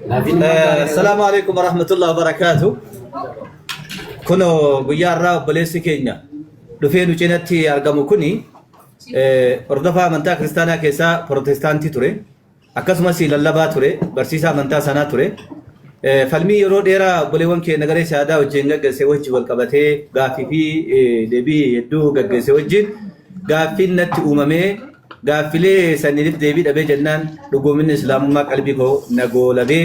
السلام عليكم ورحمة الله وبركاته. كنو بيارا بليسي كينيا دفين وجنتي أرقامو كوني أردفا منتا كريستانا كيسا بروتستانتي توري أكاسما سي للبا توري برسيسا منتا سانا توري فالمي يرو ديرا بليوان كي نغري سادا وجنغا غسي وجه والقبتي غافي في دبي يدو غسي وجين غافي نت أمامي غافي لي سنيد دبي دبي جنان دقومين إسلام ما قلبي كو نغو لبي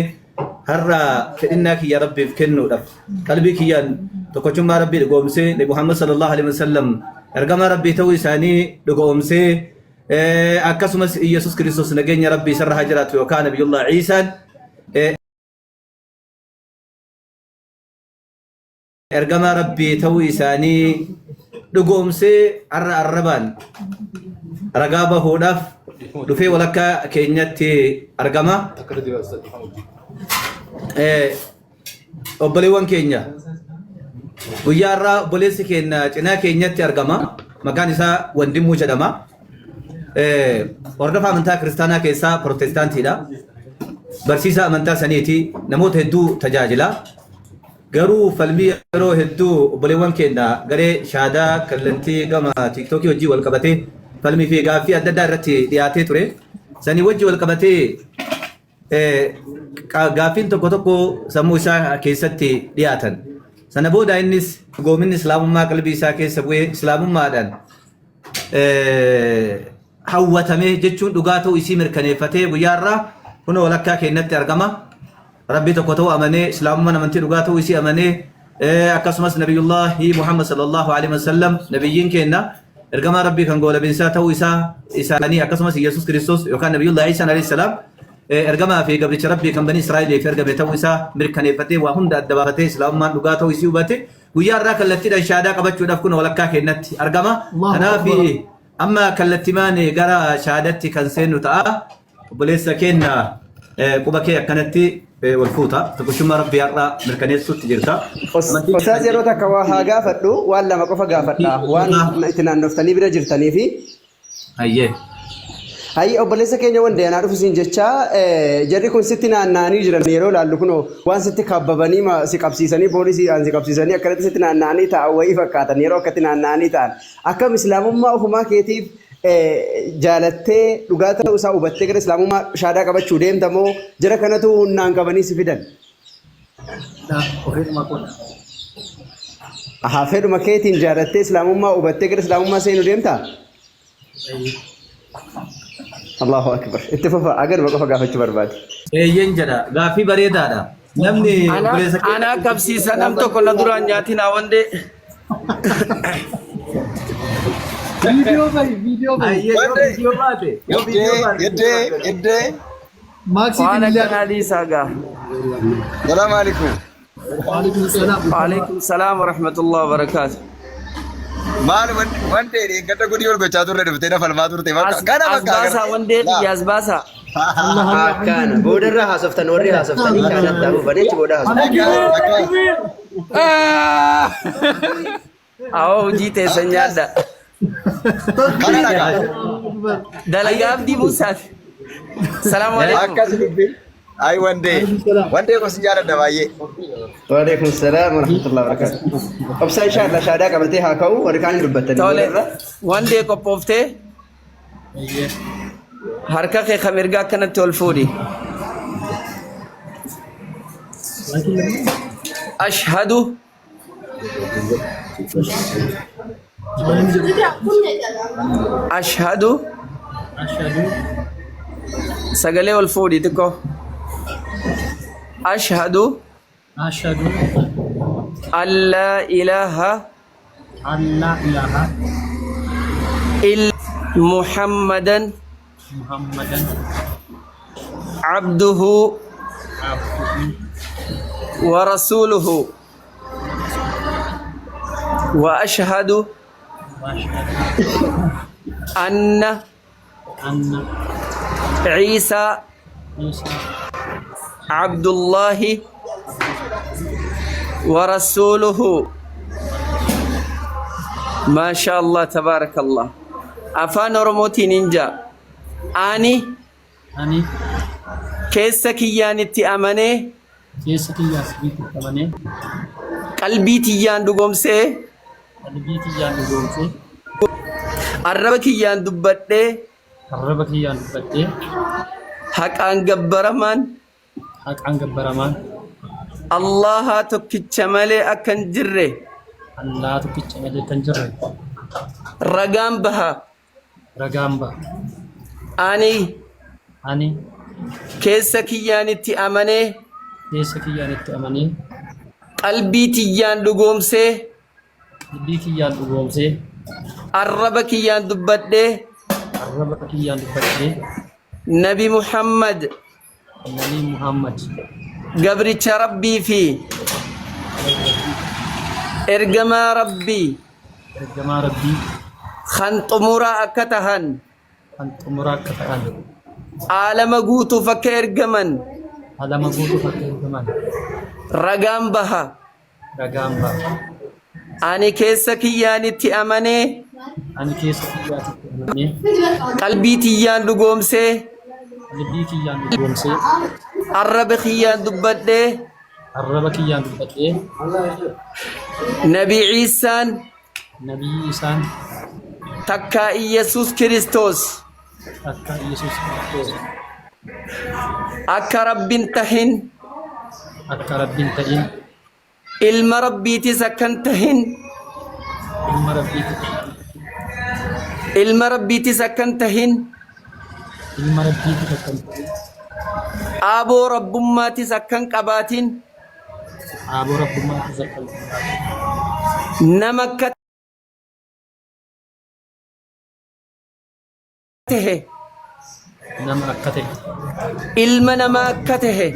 هرّا فإنك يا ربي فكنو دف قلبك يان تكوشم ربي دقومسي لمحمد صلى الله عليه وسلم أرقام ربي توي ساني دقومسي أكسمس يسوع كريستوس نجين يا ربي سر هجرات وكان نبي الله عيسى أرقام ربي توي ساني دقومسي الربان رقابة هو دف دفي ولك كينيتي أرقامه obboleewwan keenya guyyaa irraa obboleessi keenya cinaa keenyatti argama. Maqaan isaa Wandimuu jedhama. Hordofaa amantaa kiristaanaa keessaa Pirootestaantiidha. Barsiisaa amantaa saniiti. Namoota hedduu tajaajila. Garuu falmii yeroo hedduu obboleewwan keenya garee shaadaa kallattii gama tiiktookii wajjii wal qabatee falmii fi gaaffii adda addaa irratti dhiyaatee ture. Sanii wajjii wal qabatee gaaffiin tokko tokko sammuu isaa keessatti dhiyaatan. Sana booda innis goominni islaamummaa qalbii isaa keessa bu'ee islaamummaadhaan hawwatamee jechuun dhugaa ta'uu isii mirkaneeffatee guyyaa irraa kun walakkaa keenyatti argama. Rabbi tokko ta'uu amanee islaamummaan amantii dhugaa ta'uu isii amanee akkasumas nabiyullaahi Muhammad sallallahu alaihi wasallam nabiyyiin keenya ergamaa rabbii kan goolabinsaa ta'uu isaanii akkasumas Yesuus Kiristoos yookaan nabiyullaahi Iisaa alayhi salaam ergamaa fi gabricha rabbii kan bani Israa'eliif ergame ta'uu isaa mirkaneeffatee waa hunda adda baafatee islaamummaan dhugaa ta'uu isii hubate guyyaa irraa kallattiidhaan shaadaa qabachuudhaaf kun walakkaa keenyatti argama. Kanaaf amma kallattimaan gara shaadatti kan seennu ta'a. Obboleessa keenya quba kee akkanatti wal fuuta. Tokkochummaa rabbii har'aa mirkaneessuutti jirta. Osaas yeroo takka waa haa gaafadhu waan lama qofa gaafadha waan itti naannoftanii bira jirtaniifi. Hayyee. Hayyi obboleessa keenya wandee anaa dhufisiin jecha jarri kun sitti naanna'anii jiran yeroo laallu kun waan sitti kabbabanii si qabsiisanii poolisii aan si qabsiisanii akkanatti sitti naanna'anii ta'an wayii fakkaatan yeroo akkatti naanna'anii ta'an akkam islaamummaa ofumaa keetiif jaalattee dhugaa ta'uu isaa hubattee gara islaamummaa shaadaa qabachuu deemta moo jara kanatu humnaan qabanii si fidan? Fedhuma keetiin jaalattee islaamummaa hubattee gara islaamummaa seenuu deemta? الله أكبر اتفق أجر بقى قافة برباد ينجدا قافي بريدة دا نمني أنا كبسي سنم تو كل دوران جاتي ناوندي فيديو باي يدي ماكسي وانا كنالي ساقا السلام عليكم وعليكم السلام ورحمة الله وبركاته maal wanti gata gudii ol gochaa turre dhuftee na falmaa turte kana asbaasa wandee asbaasa akkana boodarra haasoftan warri haasoftanii kaanatti dhufanii achi booda haasoftan awoo hojii teessan nyaadha dalagaa abdii buusaati salaamu alaikum akkas dubbiin ay wandee ko si jaaladha baay'ee وعليكم السلام ورحمة الله وبركاته. أبصر إن شاء الله شهادة قبلتي هاكو وركان دبتني. تولي وندي كوبوفتي حركة خميرجا كانت تولفودي. أشهد أشهد سجلي والفودي تكو أشهد أن لا إله إلا محمدا عبده ورسوله وأشهد أن عيسى عبد الله ورسوله ما شاء الله تبارك الله أفان رموتي نينجا أني keessa kiyyaanitti amanee keessa kiyyaa sibiitti amanee qalbii tiyyaan dhugoomsee qalbii kiyyaan dhugoomsee arraba kiyyaan dubbadhee arraba kiyyaan dubbadhee haqaan gabbaramaan Allaha tokkicha malee akkan jirre Allah tokkicha malee kan jirre ragaan baha ani keessa kiyyaanitti amanee qalbii tiyyaan dhugoomsee arraba kiyyaan dubbadhee Nabi Muhammad gabricha rabbii fi ergamaa rabbii kan xumuraa akka tahan aalama guutuuf akka ergaman ragaan baha ani keessa kiyyaanitti amanee qalbii tiyyaan dhugoomsee arraba kiyyaan dubbadhee Nabi Isaan takkaa Iyesuus Kiristoos akka rabbiin tahin ilma rabbiitis akkan tahin aaboo rabbummaatis akkan qabaatin nama akka tahe ilma namaa akka tahe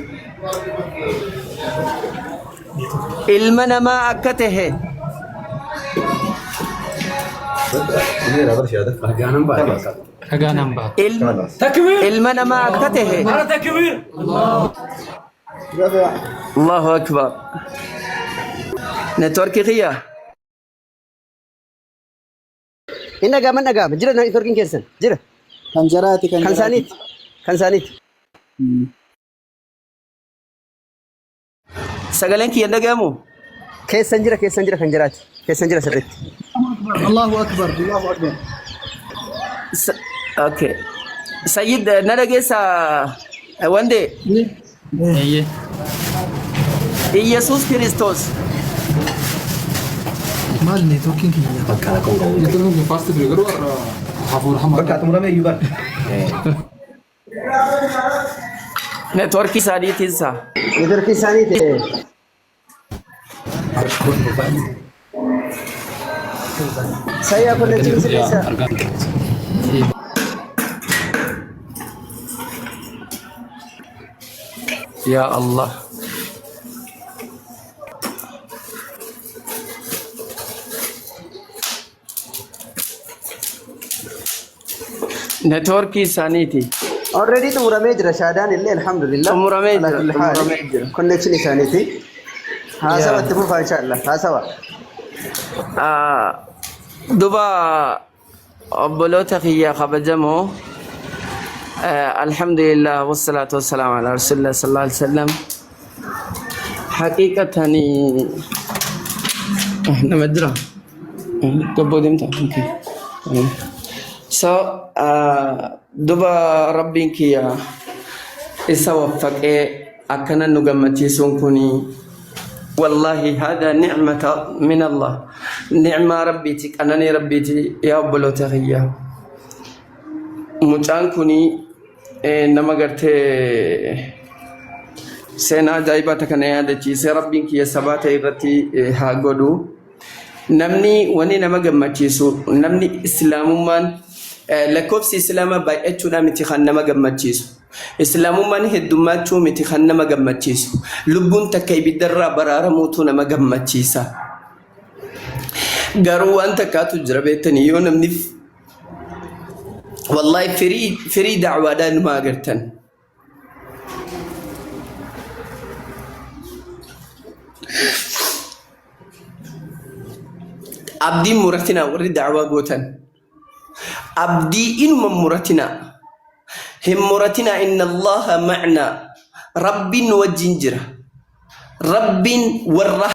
ilma namaa akka tahe Allahu akbar networkii kiyya Inna gama jira na networking keessan jira kan jaraati kan saaniiti sagaleen kiyya dhagahamu keessan jira kan jaraati keessan jira sirriitti Allahu akbar okay Sayyid na dhageessa wande Iyesuus Kiristoos maal networking kiyya networkii isaaniitiinsa networking isaaniiti saya connection sirriisa ya Allah networkii isaaniiti already xumuramee jira shaadaan illee alhamdulillah xumuramee jira connection isaaniiti haasawa itti fufaa inshallah haasawa duba obboloota kiyya kabajamoo alhamdulillah wassalaatu wassalaamu ala rasulillah sallallahu alaihi wasallam haqiiqatani nama jira gabboo deemta so duba rabbiin kiyya isa waffaqee akkana nu gammachiisuun kuni wallahi hada ni'mata min Allah ni'ma rabbiti qanani rabbiti ya obboloota kiyya mucaan kuni nama gartee seenaa ajaa'ibaa kana yaadachiise rabbiin kiyya sabaata irratti haa godhu namni wani nama gammachiisu namni islaamummaan lakkoofsi islaamaa baay'achuudhaan miti kan nama gammachiisu islaamummaan heddummachuu miti kan nama gammachiisu lubbuun takka ibiddarraa baraaramuutu nama gammachiisa garuu waan takkaatu jira beektanii yoo namni wallahi firii dacwaadhaan numa agartan abdiin muratina warri dacwaa gootan abdii inuma muratina هم مرتنا إن الله معنا رب وجنجرة رب والرحمة